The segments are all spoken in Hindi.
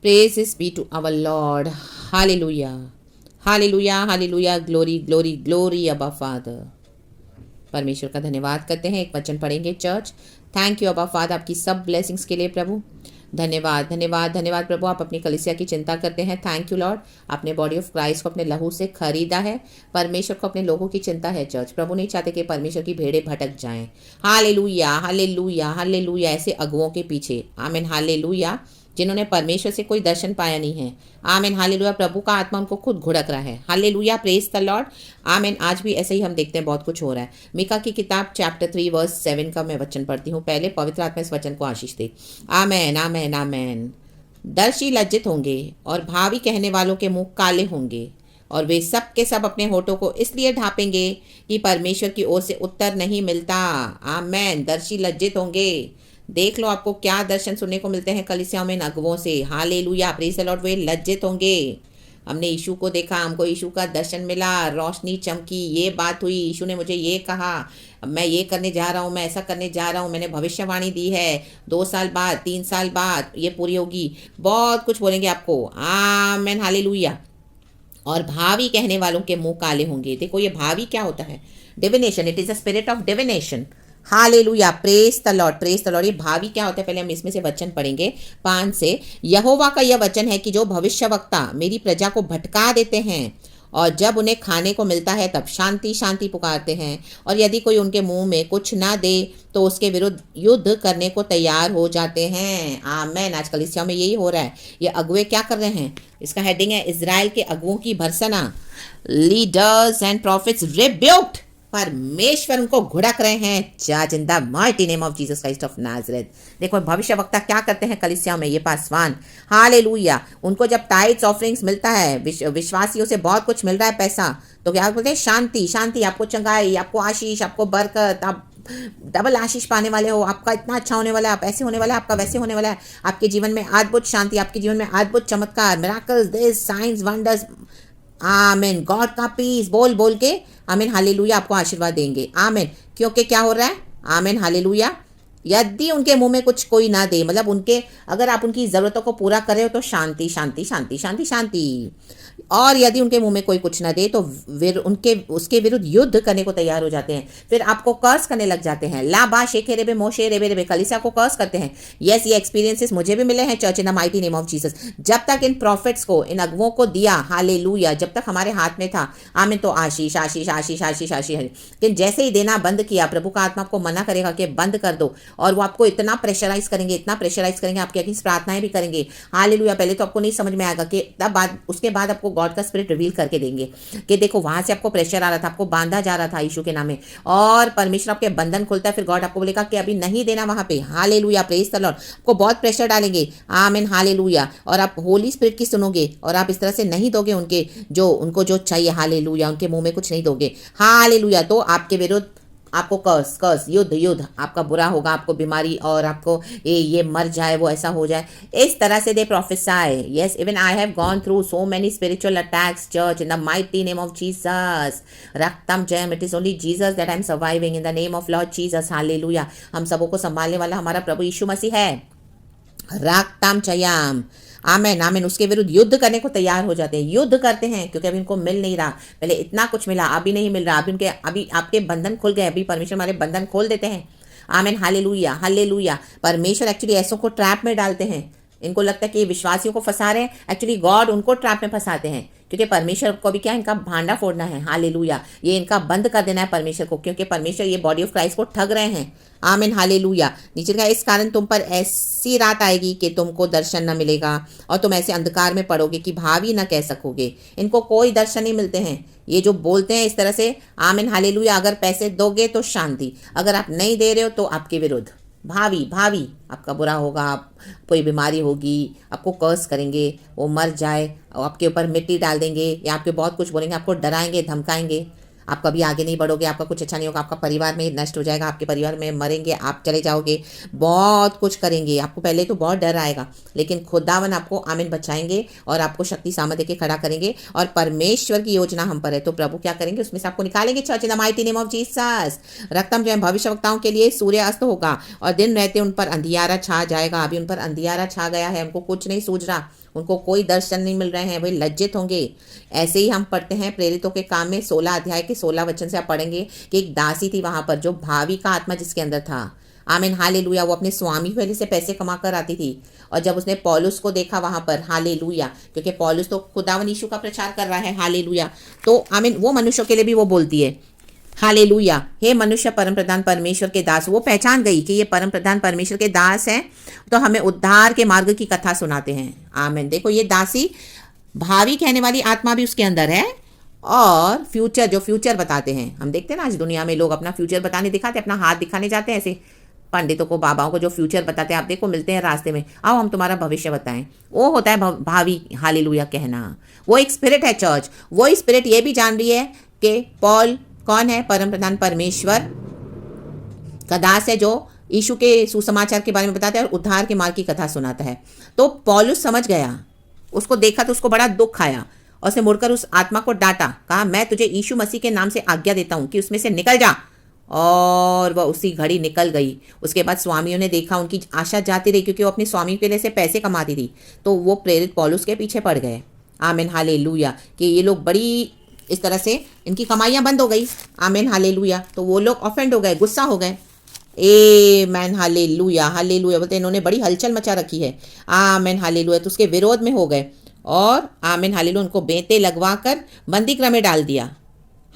Praises be to our Lord. Hallelujah. Hallelujah, hallelujah, glory, glory, glory, Abba Father. परमेश्वर का धन्यवाद करते हैं। एक वचन पढ़ेंगे church. Thank you abba father, आपकी सब ब्लेसिंग्स के लिए प्रभु। धन्यवाद धन्यवाद धन्यवाद प्रभु, आप अपनी कलीसिया की चिंता करते हैं। थैंक यू लॉर्ड, आपने बॉडी ऑफ क्राइस्ट को अपने लहू से खरीदा है। परमेश्वर को अपने लोगों की चिंता है चर्च। प्रभु नहीं चाहते कि परमेश्वर की भेड़ें भटक जाएं। हालेलुया हालेलुया हालेलुया, ऐसे अगुओं के पीछे आमीन हालेलुया, जिन्होंने परमेश्वर से कोई दर्शन पाया नहीं है। आमीन हालेलुया, प्रभु का आत्मा उनको खुद घुड़क रहा है। Hallelujah, praise the Lord. आमीन, आज भी ऐसे ही हम देखते हैं बहुत कुछ हो रहा है। मीका की किताब चैप्टर 3 वर्स 7 का मैं वचन पढ़ती हूँ। पहले पवित्र आत्मा इस वचन को आशीष दे। आमेन आमेन आमेन। दर्शी लज्जित होंगे और भावी कहने वालों के मुंह काले होंगे, और वे सब के सब अपने होठों को इसलिए ढांपेंगे कि परमेश्वर की ओर से उत्तर नहीं मिलता। आमेन। दर्शी लज्जित होंगे। देख लो आपको क्या दर्शन सुनने को मिलते हैं कलीसियाओं में नगवों से। Hallelujah, praise the lord. वे लज्जित होंगे। हमने यीशु को देखा, हमको यीशु का दर्शन मिला, रोशनी चमकी, ये बात हुई, यीशु ने मुझे ये कहा, मैं ये करने जा रहा हूँ, मैं ऐसा करने जा रहा हूँ, मैंने भविष्यवाणी दी है 2 साल बाद 3 साल बाद ये पूरी होगी। बहुत कुछ बोलेंगे आपको। Amen hallelujah. और भावी कहने वालों के मुंह काले होंगे। देखो ये भावी क्या होता है? Divination. It is a spirit of divination. Hallelujah, praise the Lord, praise the Lord. ये भावी क्या होता है? पहले हम इसमें से वचन पढ़ेंगे 5 से। यहोवा का यह वचन है कि जो भविष्यवक्ता मेरी प्रजा को भटका देते हैं और जब उन्हें खाने को मिलता है तब शांति शांति पुकारते हैं, और यदि कोई उनके मुंह में कुछ ना दे तो उसके विरुद्ध युद्ध करने को तैयार हो जाते हैं। आमेन। आजकल कलीसिया में यही हो रहा है। ये अगुए क्या कर रहे हैं? इसका हेडिंग है इजराइल के अगुओं की भर्सना। Leaders and prophets rebuked. परमेश्वर उनको घुड़क रहे हैं। जज in the mighty name of Jesus Christ of Nazareth. देखो भविष्य वक्ता क्या करते हैं कलीसिया में, ये पासवान। हालेलुया। उनको जब टाइट्स ऑफरिंग्स मिलता है, विश्वासियों से बहुत कुछ मिल रहा है पैसा, तो क्या बोलते हैं? शांति शांति, आपको चंगाई, आपको आशीष, आपको बरकत, आप डबल आशीष पाने वाले हो, आपका इतना अच्छा होने वाला है, आप ऐसे होने वाला है, आपका वैसे होने वाला है, आपके जीवन में अद्भुत शांति, आपके जीवन में अद्भुत चमत्कार, मिराकल्स, दिस साइंस वंडर्स। आमीन। गॉड का पीस बोल बोल के आमीन हालेलुया आपको आशीर्वाद देंगे। आमीन। क्योंकि क्या हो रहा है? आमीन हालेलुया। यदि उनके मुंह में कुछ कोई ना दे, मतलब उनके, अगर आप उनकी ज़रूरतों को पूरा कर रहे हो तो शांति शांति शांति शांति शांति, और यदि उनके मुंह में कोई कुछ ना दे तो फिर उसके विरुद्ध युद्ध करने को तैयार हो जाते हैं। फिर आपको कर्स करने लग जाते हैं। लाबा शेखे रेबे मोशे रेबे रेबे, कलीसिया को कर्स करते हैं। यस, ये एक्सपीरियंसेस मुझे भी मिले हैं church in the mighty name of Jesus. जब तक इन प्रॉफिट्स को, इन अगुओं को दिया, हालेलुया, जब तक हमारे हाथ में था, आमीन, तो आशीष आशीष आशीष आशीष आशीष। लेकिन जैसे ही देना बंद किया, प्रभु का आत्मा आपको मना करेगा कि बंद कर दो, और वो आपको इतना प्रेशराइज करेंगे, इतना प्रेशराइज करेंगे, आपकी अगेंस्ट प्रार्थनाएं भी करेंगे। हालेलुया। पहले तो आपको नहीं समझ में आएगा कि तब बाद, उसके बाद आपको गॉड का स्पिरिट रिवील करके देंगे कि देखो वहां से आपको प्रेशर आ रहा था, आपको बांधा जा रहा था यीशु के नाम में, और परमेश्वर आपके बंधन खोलता है। फिर गॉड आपको बोलेगा कि अभी नहीं देना वहां पे। Hallelujah, praise the Lord. आपको बहुत प्रेशर डालेंगे। आमीन हालेलुया। और आप होली स्पिरिट की सुनोगे, और आप इस तरह से नहीं दोगे उनको जो चाहिए। हालेलुया। उनके मुंह में कुछ नहीं दोगे। हालेलुया। तो आपके विरुद्ध आपको कर्स युद्ध आपका बुरा होगा, आपको बीमारी, और आपको ये मर जाए, वो ऐसा हो जाए। इस तरह से they prophesy. Yes, even I have gone through so many spiritual attacks church in the mighty name of Jesus. रक्तम जयम। It is only Jesus that I am surviving in the name of lord Jesus. Hallelujah. हम सबों को संभालने वाला हमारा प्रभु यीशु मसीह है। रक्तम जयम। आमेन आमेन। उसके विरुद्ध युद्ध करने को तैयार हो जाते हैं, युद्ध करते हैं, क्योंकि अभी इनको मिल नहीं रहा। पहले इतना कुछ मिला, अभी नहीं मिल रहा। अभी आपके बंधन खुल गए। अभी परमेश्वर हमारे बंधन खोल देते हैं। Amen hallelujah hallelujah. परमेश्वर एक्चुअली ऐसों को ट्रैप में डालते हैं। इनको लगता है कि विश्वासियों को फंसा रहे हैं, एक्चुअली गॉड उनको ट्रैप में फंसाते हैं, क्योंकि परमेश्वर को भी क्या, इनका भांडा फोड़ना है। हालेलुया। ये इनका बंद कर देना है परमेश्वर को, क्योंकि परमेश्वर ये बॉडी ऑफ क्राइस्ट को ठग रहे हैं। आमीन हालेलुया। नीचे का, इस कारण तुम पर ऐसी रात आएगी कि तुमको दर्शन न मिलेगा, और तुम ऐसे अंधकार में पड़ोगे कि भावी न कह सकोगे। इनको कोई दर्शन नहीं मिलते हैं। ये जो बोलते हैं इस तरह से। आमीन हालेलुया। अगर पैसे दोगे तो शांति, अगर आप नहीं दे रहे हो तो आपके विरुद्ध भावी आपका बुरा होगा, आप कोई बीमारी होगी, आपको कर्स करेंगे, वो मर जाए, और आपके ऊपर मिट्टी डाल देंगे, या आपके बहुत कुछ बोलेंगे, आपको डराएंगे, धमकाएंगे। आप कभी आगे नहीं बढ़ोगे, आपका कुछ अच्छा नहीं होगा, आपका परिवार में नष्ट हो जाएगा, आपके परिवार में मरेंगे, आप चले जाओगे, बहुत कुछ करेंगे। आपको पहले तो बहुत डर आएगा, लेकिन खुदावन आपको आमीन बचाएंगे और आपको शक्ति सामर्थ देके खड़ा करेंगे। और परमेश्वर की योजना हम पर है, तो प्रभु क्या करेंगे, उसमें से आपको निकालेंगे church in the mighty name of Jesus. रक्तम जो है भविष्यवक्ताओं के लिए सूर्य अस्त होगा और दिन रहते उन पर अंधियारा छा जाएगा। अभी उन पर अंधियारा छा गया है, उनको कुछ नहीं सूझ रहा, उनको कोई दर्शन नहीं मिल रहे हैं, वे लज्जित होंगे। ऐसे ही हम पढ़ते हैं प्रेरितों के काम में 16 अध्याय के 16 वचन से आप पढ़ेंगे कि एक दासी थी वहां पर, जो भावी का आत्मा जिसके अंदर था। आमीन हालेलुया। वो अपने स्वामी पहले से पैसे कमा कर आती थी, और जब उसने पौलुस को देखा वहां पर, हालेलुया, क्योंकि पौलुस तो खुदावन यीशु का प्रचार कर रहा है, हालेलुया, तो आमीन वो मनुष्यों के लिए भी वो बोलती है, हालेलुया, हे मनुष्य परम प्रधान परमेश्वर के दास। वो पहचान गई कि ये परम प्रधान परमेश्वर के दास हैं, तो हमें उद्धार के मार्ग की कथा सुनाते हैं। आमीन। देखो ये दासी, भावी कहने वाली आत्मा भी उसके अंदर है, और फ्यूचर, जो फ्यूचर बताते हैं। हम देखते हैं ना आज दुनिया में लोग अपना फ्यूचर बताने दिखाते, अपना हाथ दिखाने जाते हैं ऐसे पंडितों को, बाबाओं को, जो फ्यूचर बताते हैं। आप देखो मिलते हैं रास्ते में, आओ हम तुम्हारा भविष्य बताएं। वो होता है भावी हालेलुया कहना। वो एक स्पिरिट है चर्च। वो स्पिरिट ये भी जान रही है कि पॉल कौन है, परम प्रधान परमेश्वर का दास है, जो यीशु के सुसमाचार के बारे में बताता है और उद्धार के मार्ग की कथा सुनाता है। तो पौलुस समझ गया, उसको देखा तो उसको बड़ा दुख आया, और उसने मुड़कर उस आत्मा को डांटा, कहा मैं तुझे यीशु मसीह के नाम से आज्ञा देता हूं कि उसमें से निकल जा। और वह उसी घड़ी निकल गई। उसके बाद स्वामियों ने देखा, उनकी आशा जाती रही, क्योंकि वो अपने स्वामी के लिए से पैसे कमाती थी, तो वो प्रेरित पौलुस के पीछे पड़ गए। आमीन हालेलुया। कि ये लोग बड़ी इस तरह से इनकी कमाइयाँ बंद हो गई। आमीन हालेलुया। तो वो लोग ऑफेंड हो गए, गुस्सा हो गए। मैन हालेलुया, हालेलुया बोलते इन्होंने बड़ी हलचल मचा रखी है। आमीन हालेलुया। तो उसके विरोध में हो गए, और आमीन हालेलुया उनको बेंते लगवा कर बंदी गृह में डाल दिया।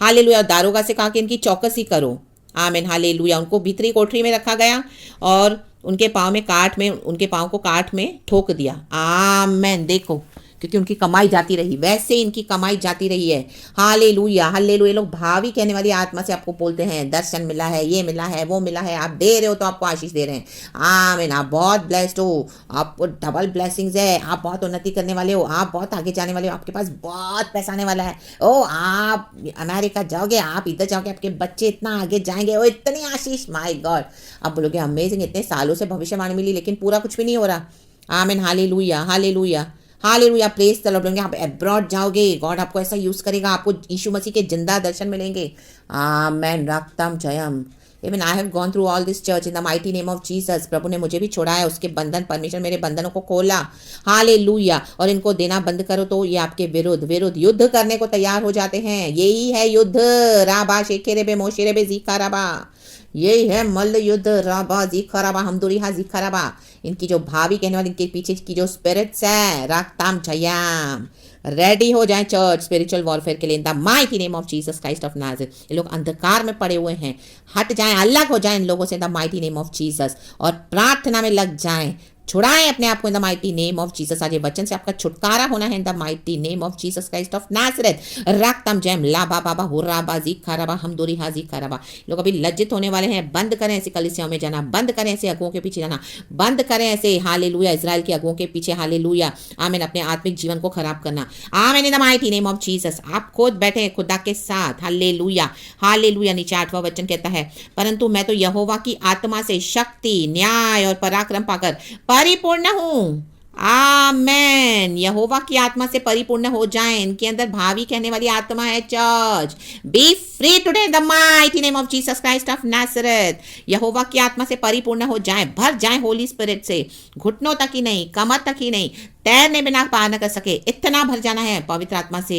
हालेलुया। दारोगा से कहा कि इनकी चौकसी करो। आमीन हालेलुया। उनको भीतरी कोठरी में रखा गया, और उनके पाँव को काठ में ठोक दिया। आमीन। देखो, क्योंकि उनकी कमाई जाती रही, वैसे इनकी कमाई जाती रही है। Hallelujah, hallelujah. लोग भावी कहने वाली आत्मा से आपको बोलते हैं, दर्शन मिला है, ये मिला है, वो मिला है, आप दे रहे हो तो आपको आशीष दे रहे हैं। आमीन। आप बहुत ब्लेस्ड हो, आपको डबल ब्लेसिंग्स है, आप बहुत उन्नति करने वाले हो, आप बहुत आगे जाने वाले हो, आपके पास बहुत पैसा आने वाला है। ओ आप अमेरिका जाओगे, आप इधर जाओगे, आपके बच्चे इतना आगे जाएंगे, ओ इतनी आशीष, माय गॉड। आप बोलोगे अमेजिंग, इतने सालों से भविष्यवाणी मिली, लेकिन पूरा कुछ भी नहीं हो रहा। आमीन hallelujah, hallelujah, hallelujah. Praise the Lord. आप अब्रॉड जाओगे, गॉड आपको ऐसा यूज करेगा, आपको यीशु मसीह के जिंदा दर्शन मिलेंगे। आमीन। रक्तम जयम। Even I have gone through all this church in the mighty name of Jesus. प्रभु ने मुझे भी छोड़ा है, उसके बंधन, परमेश्वर मेरे बंधनों को खोला। हालेलुया। और इनको देना बंद करो तो ये आपके विरुद्ध युद्ध करने को तैयार हो जाते हैं। यही है युद्ध। राबा शेखेरे बे मोशेरे बे जीका राबा, यही है मल्ल युद्ध। राबा जीखा राबा हमदुरिहा जीखा राबा। इनकी जो भावी कहने वाली, इनके पीछे की जो स्पिरिट्स है, राक्ताम जयाम। रेडी हो जाएं चर्च स्पिरिचुअल वॉरफेयर के लिए इन the mighty name of Jesus Christ of Nazareth. ये लोग अंधकार में पड़े हुए हैं, हट जाएं, अलग हो जाएं इन लोगों से in the mighty name of Jesus, और प्रार्थना में लग जाएं। छुड़ाएं अपने आप को in the mighty name of Jesus. आज ये वचन से आपका छुटकारा होना है in the mighty name of Jesus Christ of Nazareth. राक्तम जैम लाबा बाबा हुर्राबा जीखाराबा हमदोरी हाजी खाराबा। लोग अभी लज्जित होने वाले हैं। बंद करें ऐसे कलीसियाओं में जाना, बंद करें ऐसे अगुओं के पीछे जाना, बंद करें ऐसे हालेलुया इजराइल के अगुओं के पीछे, हालेलुया आमीन, अपने आत्मिक जीवन को खराब करना। आमीन इन the mighty name of Jesus. आप खुद बैठे हैं खुदा के साथ। Hallelujah, hallelujah. नीचे 8वां वचन कहता है, परंतु मैं तो यहोवा की आत्मा से शक्ति, न्याय और पराक्रम पाकर परिपूर्ण हूँ। आमेन। यहोवा की आत्मा से परिपूर्ण हो जाएं। इनके अंदर भावी कहने वाली आत्मा है church. Be free today in the mighty name of Jesus Christ of Nazareth. यहोवा की आत्मा से परिपूर्ण हो जाएं, भर जाएं होली स्पिरिट से। घुटनों तक ही नहीं, कमर तक ही नहीं, तैरने बिना पार न कर सके, इतना भर जाना है पवित्र आत्मा से।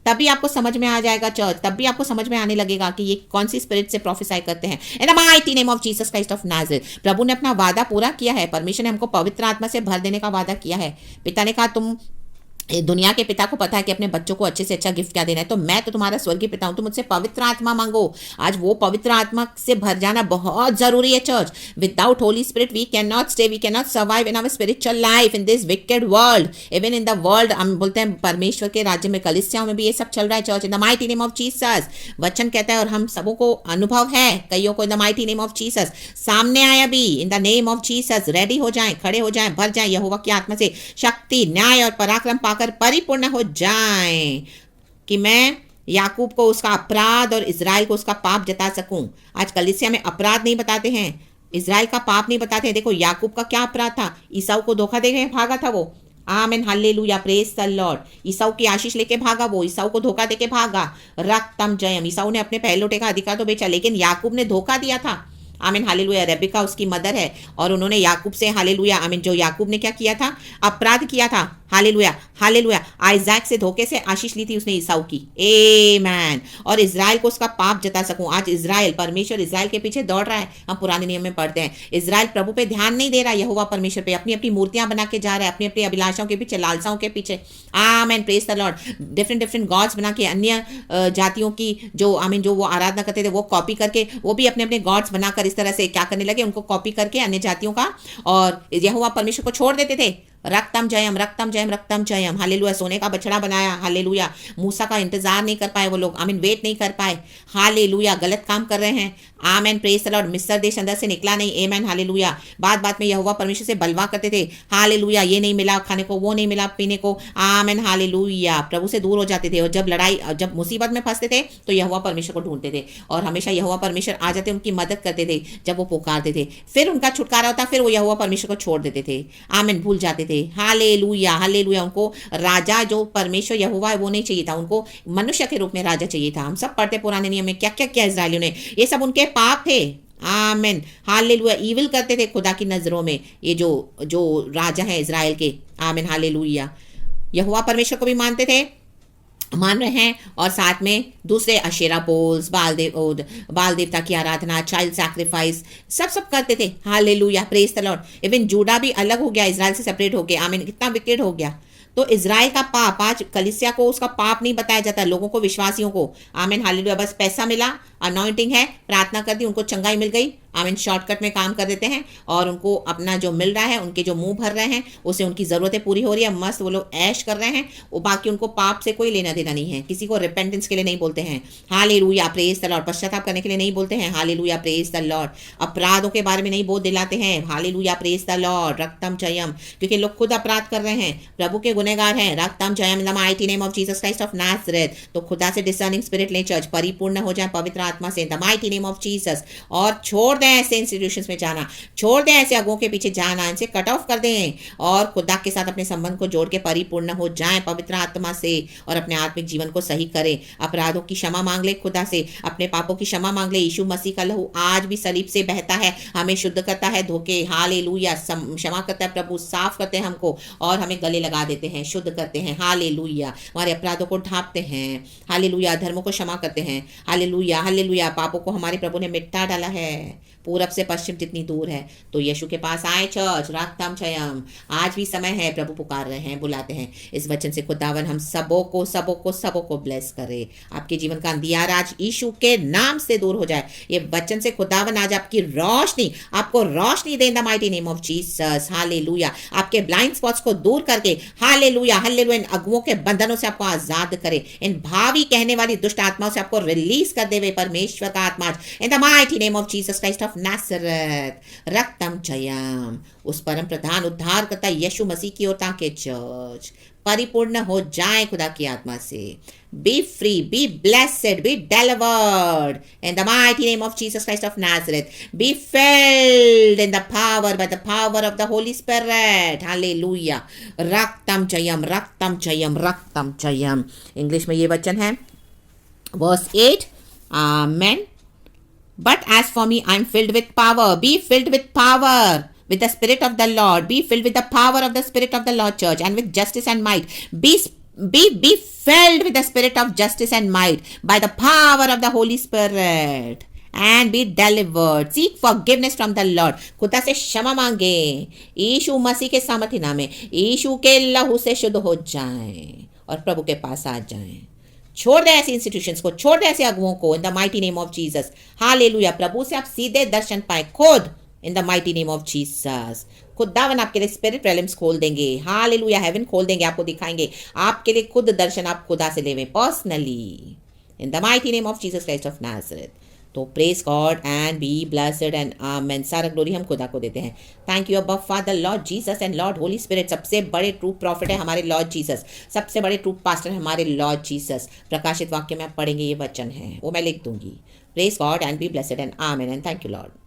तभी आपको समझ में आ जाएगा चर्च, तब भी आपको समझ में आने लगेगा कि ये कौन सी स्पिरिट से प्रोफेसाई करते हैं। In the mighty name of Jesus Christ of Nazareth. प्रभु ने अपना वादा पूरा किया है। परमेश्वर ने हमको पवित्र आत्मा से भर देने का वादा किया है। पिता ने कहा, तुम दुनिया के पिता को पता है कि अपने बच्चों को अच्छे से अच्छा गिफ्ट क्या देना है, तो मैं तो तुम्हारा स्वर्गीय पिता हूं, तुम मुझसे पवित्र आत्मा मांगो। आज वो पवित्र आत्मा से भर जाना बहुत जरूरी है church. Without holy spirit we can not stay, we can not survive in our spiritual life in this wicked world, even in the world. हम बोलते हैं परमेश्वर के राज्य में, कलीसियाओं में भी ये सब चल रहा है church. In the mighty name of Jesus वचन कहता है, और हम सबों को अनुभव है, कईयों को in the mighty name of Jesus सामने आया भी। इन the name of Jesus ready हो जाएं, खड़े हो जाएं, भर जाएं यहोवा की आत्मा से शक्ति, न्याय और पराक्रम पाकर परिपूर्ण हो जाएं। कि मैं याकूब को उसका अपराध और इज़राइल को उसका पाप जता सकूं। आज कलीसिया में अपराध नहीं बताते हैं, इज़राइल का पाप नहीं बताते हैं। देखो याकूब का क्या अपराध था, ईसाऊ को धोखा दे के भागा था वो। आमेन, हालेलुया, प्रेज द लॉर्ड। ईसाऊ की आशीष लेके भागा वो, ईसाऊ को धोखा देके भागा। रक्तम जयम। ईसाऊ ने अपने पहलोटे का अधिकार तो बेचा, लेकिन याकूब ने धोखा दिया था। आमीन, हालेलुया। रेबिका उसकी मदर है और उन्होंने याकूब से, हालेलुया, आमीन, जो याकूब ने क्या किया था, अपराध किया था। Hallelujah, hallelujah. आइजैक से धोखे से आशीष ली थी उसने ईसाऊ की। आमेन। और इज़राइल को उसका पाप जता सकूं। आज इज़राइल, परमेश्वर इज़राइल के पीछे दौड़ रहा है। हम पुराने नियम में पढ़ते हैं, इज़राइल प्रभु पे ध्यान नहीं दे रहा, यहोवा परमेश्वर पे अपनी अपनी मूर्तियां बना के जा रहा है, अपनी अपनी अभिलाषाओं के पीछे, लालसाओं के पीछे। आमीन, praise the Lord. Different different God's बना के, अन्य जातियों की जो, आमीन, जो वो आराधना करते थे वो कॉपी करके, वो भी अपने अपने गॉड्स बनाकर इस तरह से क्या करने लगे, उनको कॉपी करके अन्य जातियों का, और यहोवा परमेश्वर को छोड़ देते थे। रक्तम जयम, रक्तम जयम, रक्तम जयम। हालेलुया। सोने का बछड़ा बनाया। हालेलुया। मूसा का इंतजार नहीं कर पाए वो लोग, आमीन, वेट नहीं कर पाए। हालेलुया। गलत काम कर रहे हैं। आमेन, प्रेज द लॉर्ड। मिस्र देश अंदर से निकला नहीं। आमेन, हालेलुया। बात में यहोवा परमेश्वर से बलवा करते थे। हालेलुया। ये नहीं मिला खाने को, वो नहीं मिला पीने को। आमेन, हालेलुया। प्रभु से दूर हो जाते थे, और जब मुसीबत में फंसते थे तो यहोवा परमेश्वर को ढूंढते थे, और हमेशा यहोवा परमेश्वर आ जाते, उनकी मदद करते थे जब वो पुकारते थे। फिर उनका छुटकारा होता, फिर वो यहोवा परमेश्वर को छोड़ देते थे। आमेन, भूल जाते थे। Hallelujah, hallelujah. उनको राजा जो परमेश्वर यहोवा है वो नहीं चाहिए था, उनको मनुष्य के रूप में राजा चाहिए था। हम सब पढ़ते पुराने नियम में क्या क्या किया इज़राइलियों ने, ये सब उनके पाप थे। आमेन, हालेलुया। ईविल करते थे खुदा की नजरों में ये जो जो राजा हैं इज़राइल के। आमेन, हालेलुया। यहोवा परमेश्वर को भी मान रहे हैं, और साथ में दूसरे अशेरा पोल्स, बाल देवता की आराधना, चाइल्ड सैक्रिफाइस, सब करते थे। Hallelujah, praise the lord. Even Judah भी अलग हो गया इज़राइल से, सेपरेट हो गया। आमीन, कितना विकेट हो गया। तो इज़राइल का पाप, आज कलीसिया को उसका पाप नहीं बताया जाता, लोगों को, विश्वासियों को। आमीन, हालेलुया। बस पैसा मिला, अनॉइंटिंग है, प्रार्थना कर दी, उनको चंगाई मिल गई। आमीन, शॉर्टकट में काम कर देते हैं, और उनको अपना जो मिल रहा है, उनके जो मुंह भर रहे हैं, उससे उनकी ज़रूरतें पूरी हो रही है, मस्त वो लोग ऐश कर रहे हैं। वो बाकी उनको पाप से कोई लेना देना नहीं है, किसी को रिपेंटेंस के लिए नहीं बोलते हैं। Hallelujah, praise the lord. पश्चाताप करने के लिए नहीं बोलते हैं। Hallelujah, praise the lord. अपराधों के बारे में नहीं बोल दिलाते हैं। Hallelujah, praise the lord. रक्तम जयम, क्योंकि लोग खुद अपराध कर रहे हैं, प्रभु के गुनहगार हैं। रक्तम जयम in the mighty name of Jesus Christ of Nazareth. तो खुदा से डिसर्निंग स्पिरिट ले चर्च, परिपूर्ण हो जाए पवित्र आत्मा से, in the mighty name of Jesus. और छोड़ दें ऐसे इंस्टीट्यूशंस में जाना, छोड़ दें ऐसे अगुओं के पीछे जाना, इनसे कट ऑफ कर दें, और खुदा के साथ अपने संबंध को जोड़ के परिपूर्ण हो जाएं पवित्र आत्मा से, और अपने आत्मिक जीवन को सही करें। अपराधों की क्षमा मांग ले खुदा से, अपने पापों की क्षमा मांग ले। यीशु मसीह का लहू आज भी सलीब से बहता है, हमें शुद्ध करता है धोखे। हालेलुया, क्षमा करता है प्रभु, साफ करते हैं हमको, और हमें गले लगा देते हैं, शुद्ध करते हैं। हालेलुया, हमारे अपराधों को ढांपते हैं। हालेलुया, धर्मों को क्षमा करते हैं। Hallelujah, hallelujah. पापों को हमारे प्रभु ने मिटा डाला है, पूरब से पश्चिम जितनी दूर है। तो यीशु के पास आए चर्च, रक्तम जयम। आज भी समय है, प्रभु पुकार रहे हैं, बुलाते हैं। इस वचन से खुदावन हम सबों को ब्लेस करे। आपके जीवन का अंधियार आज यीशु के नाम से दूर हो जाए। ये वचन से खुदावन आज आपकी रोशनी, आपको रोशनी दे in the mighty name of Jesus. Hallelujah, आपके ब्लाइंड स्पॉट्स को दूर करके, हालेलुया, हालेलुया, इन अगुओं के बंधनों से आपको आजाद करे, इन भावी कहने वाली दुष्ट आत्माओं से आपको रिलीज कर देवे परमेश्वर का आत्मा, in the mighty name of Jesus Christ of Nazareth. रक्तम जयम। उस परम प्रधान उद्धार करता यीशु मसीह की ओर ताकि चर्च परिपूर्ण हो जाए खुदा की आत्मा से। B free, be blessed, be delivered in the mighty name of Jesus Christ of Nazareth. Be filled in the power, by the power of the Holy Spirit. Hallelujah. रक्तम जयम, रक्तम जयम, रक्तम जयम। इंग्लिश में ये वचन है, verse 8. Amen. But as for me, I am filled with power. Be filled with power, with the Spirit of the Lord. Be filled with the power of the Spirit of the Lord, church, and with justice and might. Be filled with the Spirit of justice and might by the power of the Holy Spirit. And be delivered. Seek forgiveness from the Lord. खुदा से क्षमा मांगे, यीशु मसीह के सामर्थ्य नाम में, यीशु के लहू से शुद्ध हो जाएं, और प्रभु के पास आ जाएं। छोड़ दे ऐसे इंस्टीट्यूशंस को, छोड़ दे ऐसे अगुओं को, in the mighty name of Jesus. Hallelujah, प्रभु से आप सीधे दर्शन पाए खुद, in the mighty name of Jesus. खुदावन आपके लिए स्पिरिट रेलम्स खोल देंगे। हालेलुया, हेवन खोल देंगे, आपको दिखाएंगे, आपके लिए खुद दर्शन आप खुदा से लेवे personally, in the mighty name of Jesus Christ of Nazareth. तो praise God and be blessed and amen. सारा ग्लोरी हम खुदा को देते हैं। Thank you abba father, lord Jesus and lord holy spirit. सबसे बड़े ट्रू प्रॉफिट है हमारे लॉर्ड जीसस, सबसे बड़े ट्रू पास्टर है हमारे लॉर्ड जीसस। प्रकाशित वाक्य में आप पढ़ेंगे ये वचन है, वो मैं लिख दूंगी। Praise God and be blessed and amen and thank you Lord.